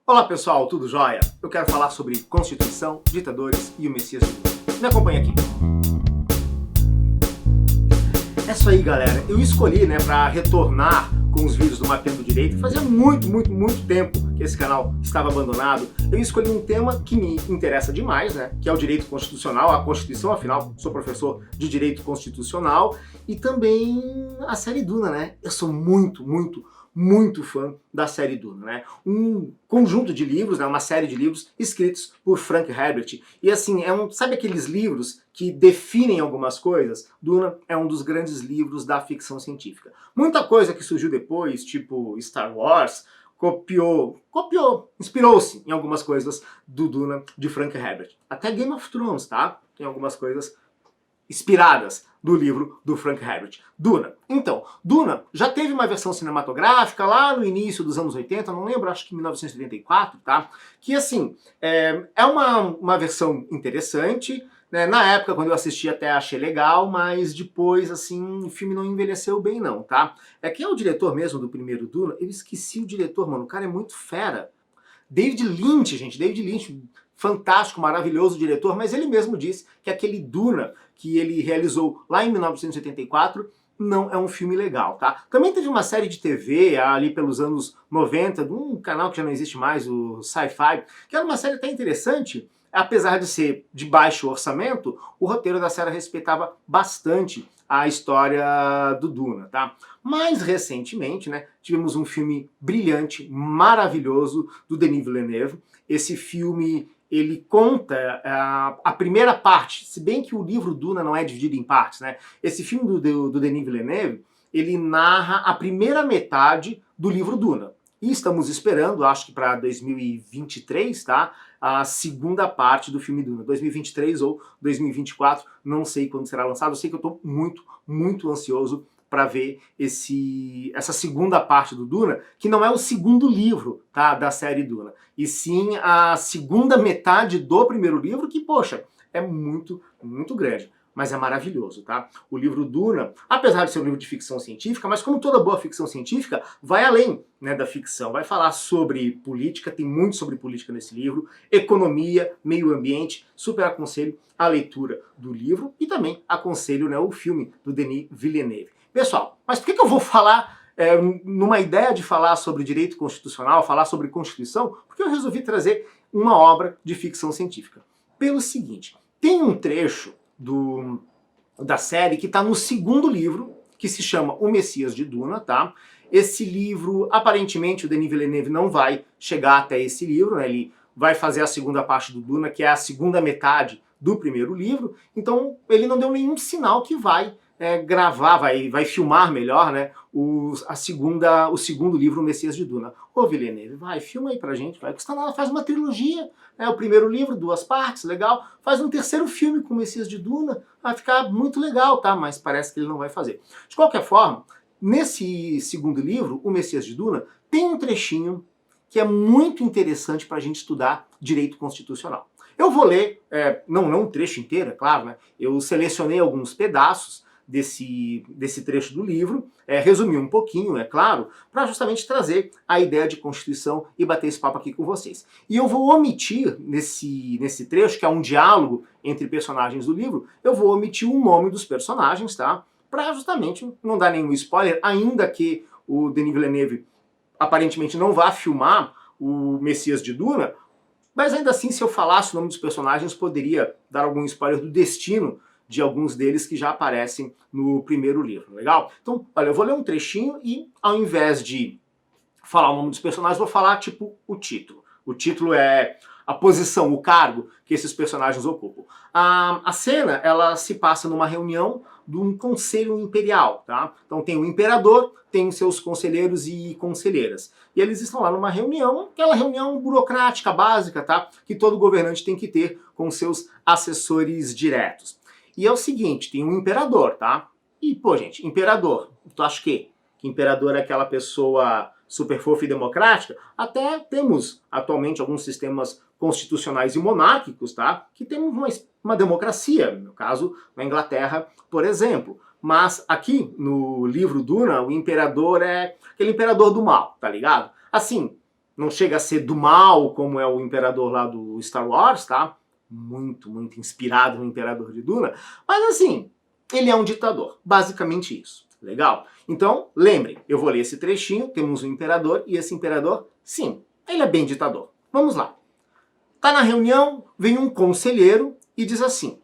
Olá pessoal, tudo jóia? Eu quero falar sobre Constituição, ditadores e o Messias de Lula. Me acompanha aqui. É isso aí, galera. Eu escolhi, para retornar com os vídeos do Mapeando Direito. Fazia muito tempo que esse canal estava abandonado. Eu escolhi um tema que me interessa demais, que é o direito constitucional, a Constituição, afinal, sou professor de direito constitucional, e também a série Duna, Eu sou muito fã da série Duna, Um conjunto de livros, uma série de livros escritos por Frank Herbert. E assim, sabe aqueles livros que definem algumas coisas? Duna é um dos grandes livros da ficção científica. Muita coisa que surgiu depois, tipo Star Wars, inspirou-se em algumas coisas do Duna de Frank Herbert. Até Game of Thrones, Tem algumas coisas inspiradas do livro do Frank Herbert. Duna. Então, Duna já teve uma versão cinematográfica lá no início dos anos 80, não lembro, acho que em 1974, Que assim, é uma versão interessante, Na época, quando eu assisti, até achei legal, mas depois, assim, o filme não envelheceu bem não, Quem é o diretor mesmo do primeiro Duna? Eu esqueci o diretor, mano, o cara é muito fera. David Lynch, gente, David Lynch, fantástico, maravilhoso diretor, mas ele mesmo disse que aquele Duna que ele realizou lá em 1984 não é um filme legal, Também teve uma série de TV ali pelos anos 90, de um canal que já não existe mais, o Sci-Fi, que era uma série até interessante. Apesar de ser de baixo orçamento, o roteiro da série respeitava bastante a história do Duna, Mais recentemente, tivemos um filme brilhante, maravilhoso, do Denis Villeneuve. Esse filme, ele conta a primeira parte, se bem que o livro Duna não é dividido em partes, Esse filme do Denis Villeneuve, ele narra a primeira metade do livro Duna. E estamos esperando, acho que para 2023, a segunda parte do filme Duna. 2023 ou 2024, não sei quando será lançado. Eu sei que eu estou muito ansioso para ver essa segunda parte do Duna, que não é o segundo livro, da série Duna, e sim a segunda metade do primeiro livro, que, poxa, é muito grande. Mas é maravilhoso, O livro Duna, apesar de ser um livro de ficção científica, mas como toda boa ficção científica, vai além, da ficção. Vai falar sobre política, tem muito sobre política nesse livro, economia, meio ambiente. Super aconselho a leitura do livro e também aconselho, o filme do Denis Villeneuve. Pessoal, mas por que eu vou falar numa ideia de falar sobre direito constitucional, falar sobre Constituição? Porque eu resolvi trazer uma obra de ficção científica. Pelo seguinte, tem um trecho da série que está no segundo livro, que se chama O Messias de Duna, Esse livro, aparentemente, o Denis Villeneuve não vai chegar até esse livro, Ele vai fazer a segunda parte do Duna, que é a segunda metade do primeiro livro, então ele não deu nenhum sinal que vai gravar, vai filmar melhor, o segundo livro, O Messias de Duna. Ô Villeneuve, vai, filma aí pra gente, vai custa nada, faz uma trilogia, o primeiro livro, 2 partes, legal, faz um terceiro filme com o Messias de Duna, vai ficar muito legal, mas parece que ele não vai fazer. De qualquer forma, nesse segundo livro, O Messias de Duna, tem um trechinho que é muito interessante pra gente estudar direito constitucional. Eu vou ler, não um trecho inteiro, é claro, Eu selecionei alguns pedaços desse trecho do livro, resumir um pouquinho, é claro, para justamente trazer a ideia de Constituição e bater esse papo aqui com vocês. E eu vou omitir nesse trecho, que é um diálogo entre personagens do livro, eu vou omitir o nome dos personagens, para justamente não dar nenhum spoiler, ainda que o Denis Villeneuve aparentemente não vá filmar o Messias de Duna, mas ainda assim, se eu falasse o nome dos personagens, poderia dar algum spoiler do destino de alguns deles que já aparecem no primeiro livro, legal? Então, olha, eu vou ler um trechinho e, ao invés de falar o nome dos personagens, vou falar, tipo, o título. O título é a posição, o cargo que esses personagens ocupam. A cena, ela se passa numa reunião de um conselho imperial, Então tem o imperador, tem seus conselheiros e conselheiras. E eles estão lá numa reunião, aquela reunião burocrática, básica, Que todo governante tem que ter com seus assessores diretos. E é o seguinte, tem um imperador, E, pô, gente, imperador, tu acha que imperador é aquela pessoa super fofa e democrática? Até temos, atualmente, alguns sistemas constitucionais e monárquicos, Que temos uma democracia, no caso, na Inglaterra, por exemplo. Mas aqui, no livro Duna, o imperador é aquele imperador do mal, tá ligado? Assim, não chega a ser do mal, como é o imperador lá do Star Wars, tá? Muito, muito inspirado no imperador de Duna. Mas assim, ele é um ditador. Basicamente isso. Legal? Então, lembrem, eu vou ler esse trechinho, temos um imperador, e esse imperador, sim, ele é bem ditador. Vamos lá. Tá na reunião, vem um conselheiro e diz assim: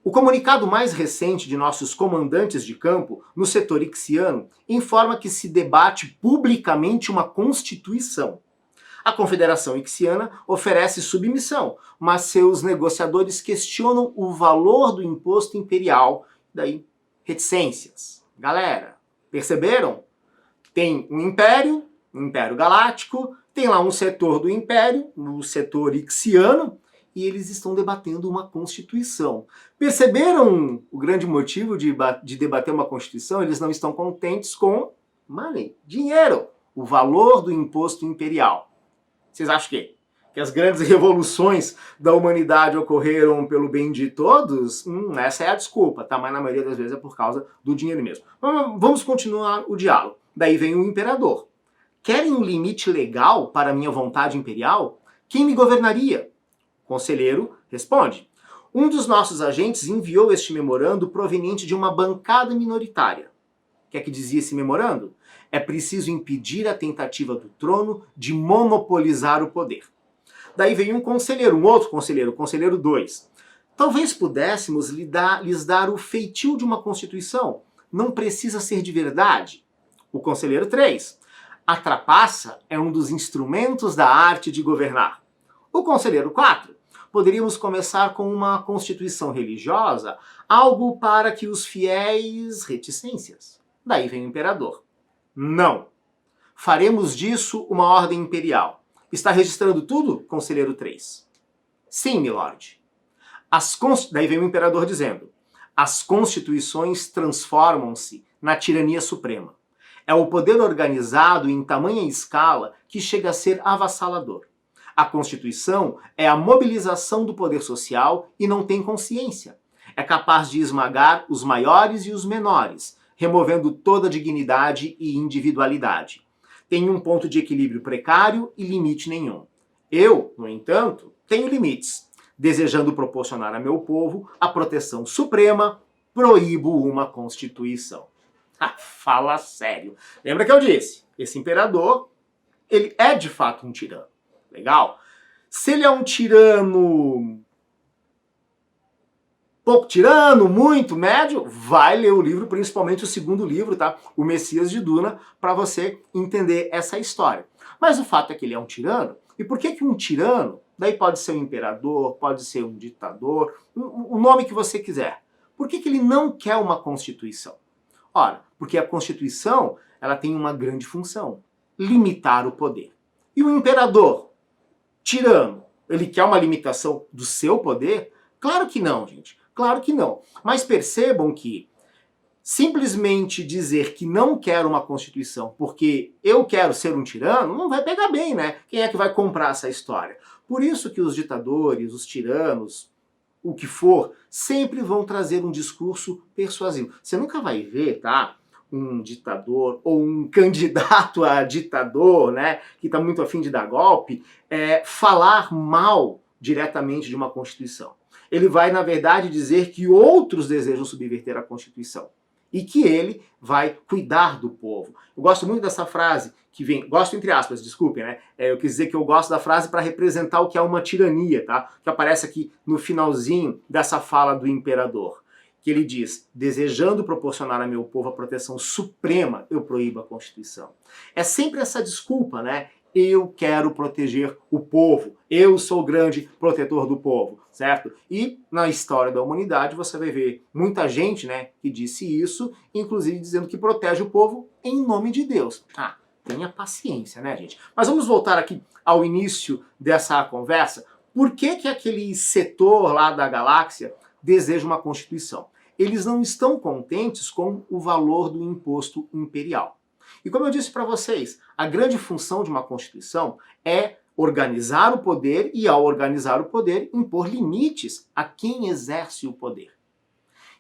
o comunicado mais recente de nossos comandantes de campo no setor ixiano informa que se debate publicamente uma constituição. A Confederação Ixiana oferece submissão, mas seus negociadores questionam o valor do imposto imperial, daí reticências. Galera, perceberam? Tem um Império Galáctico, tem lá um setor do Império, o setor Ixiano, e eles estão debatendo uma Constituição. Perceberam o grande motivo de debater uma Constituição? Eles não estão contentes com money, dinheiro, o valor do imposto imperial. Vocês acham que as grandes revoluções da humanidade ocorreram pelo bem de todos? Essa é a desculpa, tá? Mas na maioria das vezes é por causa do dinheiro mesmo. Vamos continuar o diálogo. Daí vem o imperador. Querem um limite legal para a minha vontade imperial? Quem me governaria? O conselheiro responde: um dos nossos agentes enviou este memorando proveniente de uma bancada minoritária. O que é que dizia esse memorando? É preciso impedir a tentativa do trono de monopolizar o poder. Daí vem um outro conselheiro, o conselheiro 2. Talvez pudéssemos lhes dar o feitio de uma constituição. Não precisa ser de verdade. O conselheiro 3. A trapaça é um dos instrumentos da arte de governar. O conselheiro 4. Poderíamos começar com uma constituição religiosa, algo para que os fiéis... reticências. Daí vem o imperador. Não. Faremos disso uma ordem imperial. Está registrando tudo, conselheiro 3? Sim, milord. Daí vem o imperador dizendo: as constituições transformam-se na tirania suprema. É o poder organizado em tamanha escala que chega a ser avassalador. A Constituição é a mobilização do poder social e não tem consciência. É capaz de esmagar os maiores e os menores, removendo toda dignidade e individualidade. Tem um ponto de equilíbrio precário e limite nenhum. Eu, no entanto, tenho limites. Desejando proporcionar a meu povo a proteção suprema, proíbo uma Constituição. Fala sério. Lembra que eu disse? Esse imperador, ele é de fato um tirano. Legal? Se ele é um tirano... pouco tirano, muito, médio, vai ler o livro, principalmente o segundo livro, tá? O Messias de Duna, para você entender essa história. Mas o fato é que ele é um tirano. E por que um tirano, daí pode ser um imperador, pode ser um ditador, o nome que você quiser. Por que ele não quer uma Constituição? Ora, porque a Constituição, ela tem uma grande função: limitar o poder. E o imperador, tirano, ele quer uma limitação do seu poder? Claro que não, gente. Claro que não. Mas percebam que simplesmente dizer que não quero uma Constituição porque eu quero ser um tirano não vai pegar bem, né? Quem é que vai comprar essa história? Por isso que os ditadores, os tiranos, o que for, sempre vão trazer um discurso persuasivo. Você nunca vai ver, tá? Um ditador ou um candidato a ditador, né, que está muito afim de dar golpe, falar mal diretamente de uma Constituição. Ele vai, na verdade, dizer que outros desejam subverter a Constituição e que ele vai cuidar do povo. Eu gosto muito dessa frase, que vem, gosto entre aspas, desculpem, né? Eu quis dizer que eu gosto da frase para representar o que é uma tirania, tá? Que aparece aqui no finalzinho dessa fala do imperador. Que ele diz: desejando proporcionar a meu povo a proteção suprema, eu proíbo a Constituição. É sempre essa desculpa, né? Eu quero proteger o povo, eu sou o grande protetor do povo, certo? E na história da humanidade você vai ver muita gente, né, que disse isso, inclusive dizendo que protege o povo em nome de Deus. Tenha paciência, né, gente? Mas vamos voltar aqui ao início dessa conversa. Por que aquele setor lá da galáxia deseja uma Constituição? Eles não estão contentes com o valor do imposto imperial. E como eu disse para vocês, a grande função de uma Constituição é organizar o poder e, ao organizar o poder, impor limites a quem exerce o poder.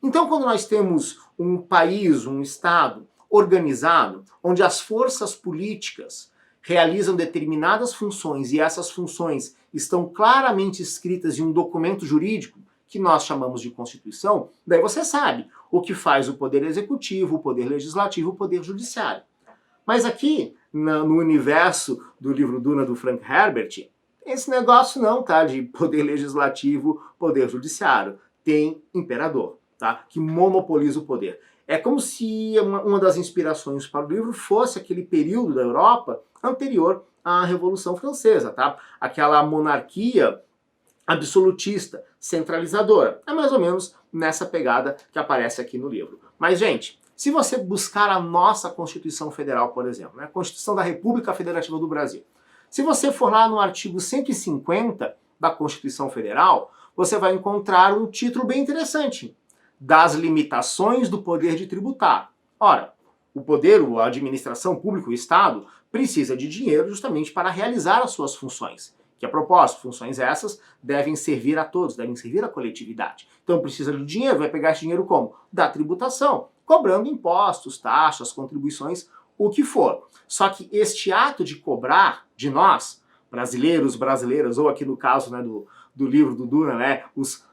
Então, quando nós temos um país, um Estado organizado, onde as forças políticas realizam determinadas funções e essas funções estão claramente escritas em um documento jurídico, que nós chamamos de Constituição, daí você sabe o que faz o Poder Executivo, o Poder Legislativo, o Poder Judiciário. Mas aqui, no universo do livro Duna do Frank Herbert, esse negócio não, tá? De Poder Legislativo, Poder Judiciário. Tem imperador, tá? Que monopoliza o poder. É como se uma das inspirações para o livro fosse aquele período da Europa anterior à Revolução Francesa, tá? Aquela monarquia absolutista, centralizadora. É mais ou menos nessa pegada que aparece aqui no livro. Mas, gente, se você buscar a nossa Constituição Federal, por exemplo, né, a Constituição da República Federativa do Brasil, se você for lá no artigo 150 da Constituição Federal, você vai encontrar um título bem interessante, das limitações do poder de tributar. Ora, o poder, a administração pública, o Estado, precisa de dinheiro justamente para realizar as suas funções. Que a propósito, funções essas devem servir a todos, devem servir à coletividade. Então precisa de dinheiro, vai pegar esse dinheiro como? Da tributação, cobrando impostos, taxas, contribuições, o que for. Só que este ato de cobrar de nós, brasileiros, brasileiras, ou aqui no caso, né, do livro do Duna, né, os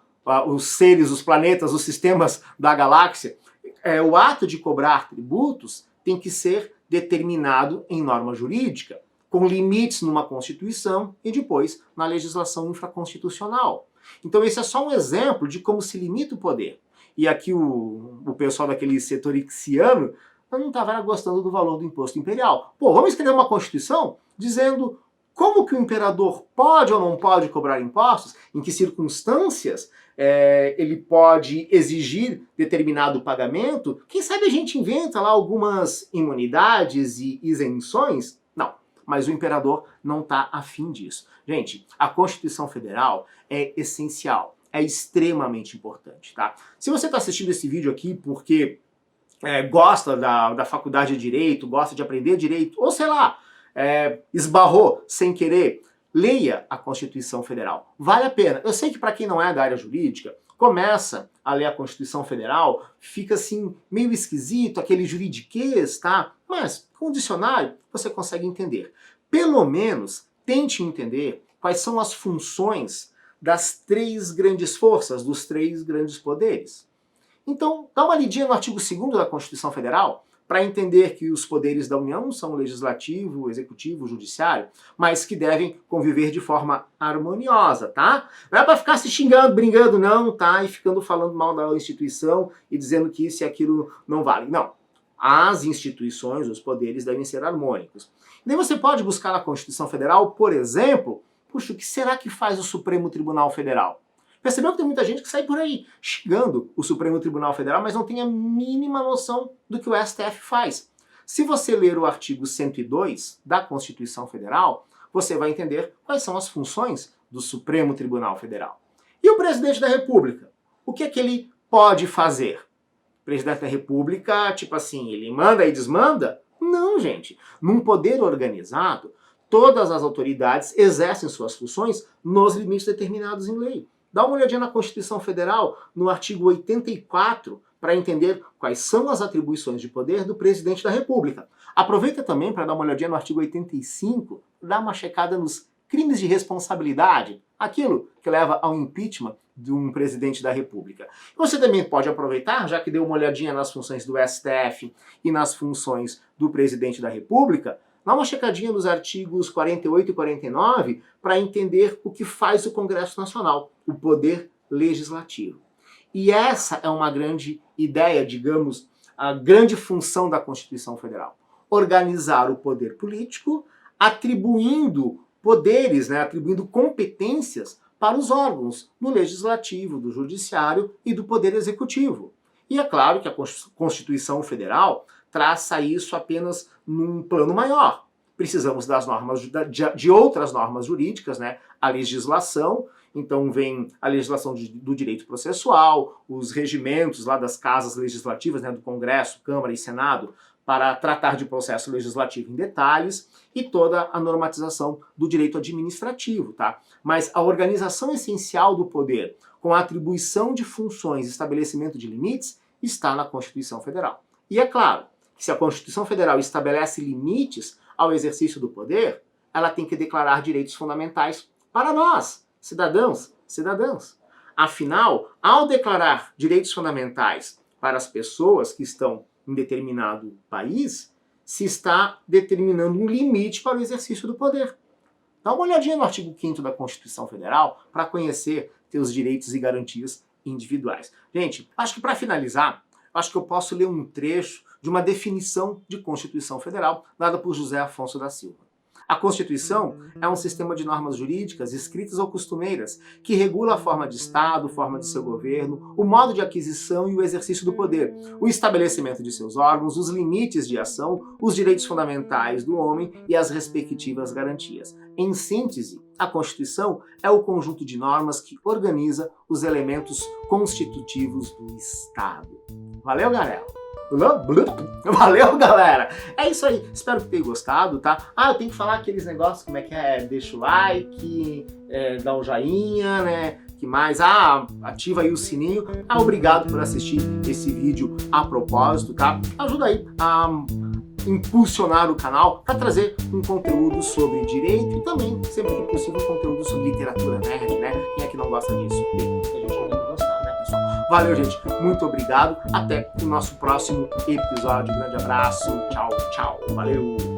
seres, os planetas, os sistemas da galáxia, o ato de cobrar tributos tem que ser determinado em norma jurídica, com limites numa Constituição e depois na legislação infraconstitucional. Então esse é só um exemplo de como se limita o poder. E aqui o pessoal daquele setor ixiano não estava gostando do valor do imposto imperial. Pô, vamos escrever uma Constituição dizendo como que o imperador pode ou não pode cobrar impostos, em que circunstâncias ele pode exigir determinado pagamento. Quem sabe a gente inventa lá algumas imunidades e isenções? Não. Mas o imperador não está afim disso. Gente, a Constituição Federal é essencial, é extremamente importante, tá? Se você está assistindo esse vídeo aqui porque gosta da faculdade de Direito, gosta de aprender Direito, ou sei lá, esbarrou sem querer, leia a Constituição Federal. Vale a pena. Eu sei que para quem não é da área jurídica, começa a ler a Constituição Federal, fica assim meio esquisito, aquele juridiquês, tá? Mas com o dicionário você consegue entender. Pelo menos tente entender quais são as funções das três grandes forças, dos três grandes poderes. Então, dá uma lidinha no artigo 2º da Constituição Federal para entender que os poderes da União são o legislativo, o executivo, o judiciário, mas que devem conviver de forma harmoniosa, tá? Não é para ficar se xingando, brincando, não, tá? E ficando falando mal da instituição e dizendo que isso e aquilo não vale. Não. As instituições, os poderes devem ser harmônicos. E daí você pode buscar na Constituição Federal, por exemplo, puxa, o que será que faz o Supremo Tribunal Federal? Percebeu que tem muita gente que sai por aí xingando o Supremo Tribunal Federal, mas não tem a mínima noção do que o STF faz. Se você ler o artigo 102 da Constituição Federal, você vai entender quais são as funções do Supremo Tribunal Federal. E o presidente da República? O que é que ele pode fazer? O presidente da República, tipo assim, ele manda e desmanda? Não, gente. Num poder organizado, todas as autoridades exercem suas funções nos limites determinados em lei. Dá uma olhadinha na Constituição Federal, no artigo 84, para entender quais são as atribuições de poder do presidente da República. Aproveita também para dar uma olhadinha no artigo 85, dar uma checada nos crimes de responsabilidade, aquilo que leva ao impeachment de um presidente da República. Você também pode aproveitar, já que deu uma olhadinha nas funções do STF e nas funções do presidente da República, dá uma checadinha nos artigos 48 e 49 para entender o que faz o Congresso Nacional, o poder legislativo. E essa é uma grande ideia, digamos, a grande função da Constituição Federal. Organizar o poder político, atribuindo poderes, né, atribuindo competências para os órgãos do Legislativo, do Judiciário e do Poder Executivo. E é claro que a Constituição Federal traça isso apenas num plano maior. Precisamos das normas de outras normas jurídicas, né? A legislação, então vem a legislação do direito processual, os regimentos lá das casas legislativas, né, do Congresso, Câmara e Senado, para tratar de processo legislativo em detalhes, e toda a normatização do direito administrativo, tá? Mas a organização essencial do poder, com a atribuição de funções e estabelecimento de limites, está na Constituição Federal. E é claro, se a Constituição Federal estabelece limites ao exercício do poder, ela tem que declarar direitos fundamentais para nós, cidadãos, cidadãs. Afinal, ao declarar direitos fundamentais para as pessoas que estão em determinado país, se está determinando um limite para o exercício do poder. Dá uma olhadinha no artigo 5º da Constituição Federal para conhecer seus direitos e garantias individuais. Gente, acho que para finalizar, acho que eu posso ler um trecho de uma definição de Constituição Federal dada por José Afonso da Silva. A Constituição é um sistema de normas jurídicas escritas ou costumeiras que regula a forma de Estado, forma de seu governo, o modo de aquisição e o exercício do poder, o estabelecimento de seus órgãos, os limites de ação, os direitos fundamentais do homem e as respectivas garantias. Em síntese, a Constituição é o conjunto de normas que organiza os elementos constitutivos do Estado. Valeu, galera! Valeu, galera! É isso aí, espero que tenham gostado, tá? Ah, eu tenho que falar aqueles negócios, como é que é? Deixa o like, dá um joinha, né? Que mais? Ah, ativa aí o sininho. Ah, obrigado por assistir esse vídeo a propósito, tá? Ajuda aí a impulsionar o canal para trazer um conteúdo sobre direito e também, sempre que possível, um conteúdo sobre literatura nerd, né? Quem é que não gosta disso? Bem, a gente não deve gostar, né, pessoal? Valeu, gente. Muito obrigado. Até o nosso próximo episódio. Grande abraço. Tchau, tchau. Valeu.